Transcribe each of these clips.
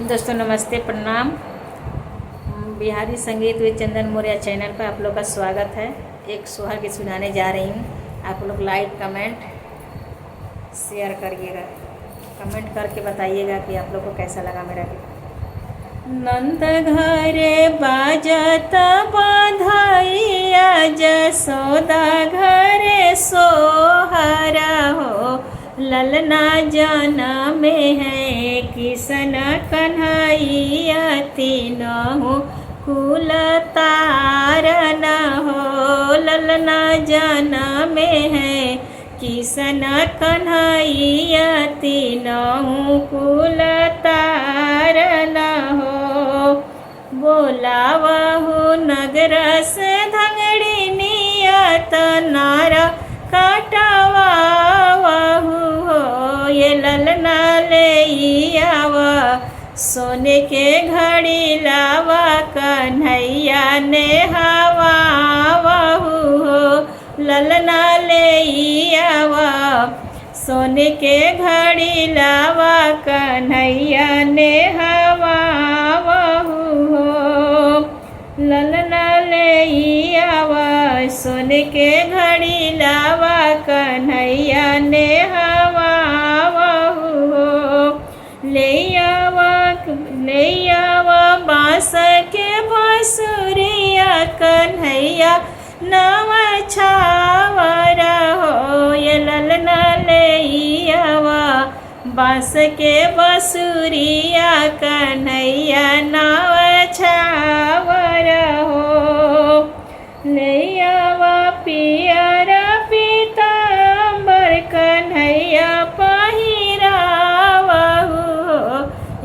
दोस्तों नमस्ते, प्रणाम। बिहारी संगीत विद चंदन मौर्य चैनल पर आप लोग का स्वागत है। एक सोहर की सुनाने जा रही हूँ। आप लोग लाइक कमेंट शेयर करिएगा, कमेंट करके बताइएगा कि आप लोग को कैसा लगा मेरा गीत। नंद घरे बाजत बधाइया, जसोदा घरे सोहरा हो। ललना जनम है किसन कन्हैया, तीनों कुल तारन हो। ललना जनम है किसन कन्हैया, तीनों कुल तारन हो। बोलावहु नगर से धंगड़ी नियत, नारा काटवावहु हो। ये ललना ले आवा सोने के घड़ी लावा, कन्हैया ने हवावहु हो। ललना ले आवा सोने के घड़ी लावा, कन्हैया ने हवावहु हो। ललना ले आवा सोने के घड़ी लावा, कन्हैया ने हवावहु हो। ले आवा बांस के बांसुरिया, कन्हैया नव छावरा हो। ये ललना ले आवा बांस के बांसुरिया, कन्हैया नव छावरा हो। ले आवा पियरा पीतांबर, कन्हैया पहिरावहु हो।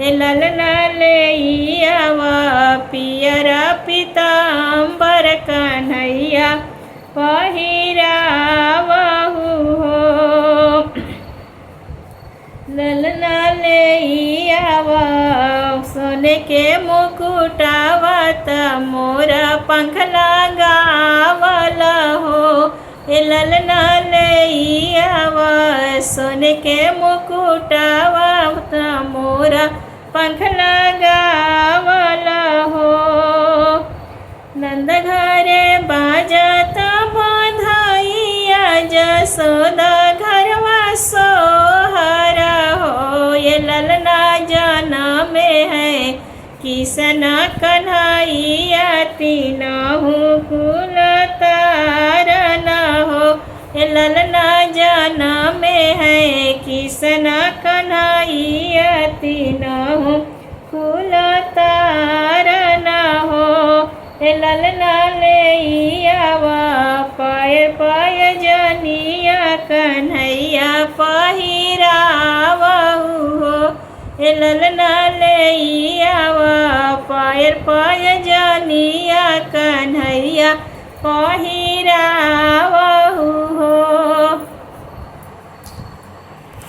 ये ललना ले आवा पियरा पीतांबर, कन्हैया पहिरावहु हो। ललना ले आवा सोने के मुकुटावा, मोरा पंख लगावल हो। ये ललना ले आवा सोने के मुकुटावा, मोरा पंख लगावल हो। नंद घरे बाजत बधाइया, जसोदा घरवा सोहरा हो। ये ललना जनम है किसन कन्हैया, तीनों कुल तारन हो। ये ललना जनम है किसन कन्हैया, तीनों कुल तारन हो। ये ललना ले आवा पाय पाय जनिया, कन्हैया पहिरावहु हो। ये ललना ले आवा पाय पाय जनिया, कन्हैया पहिरावहु हो।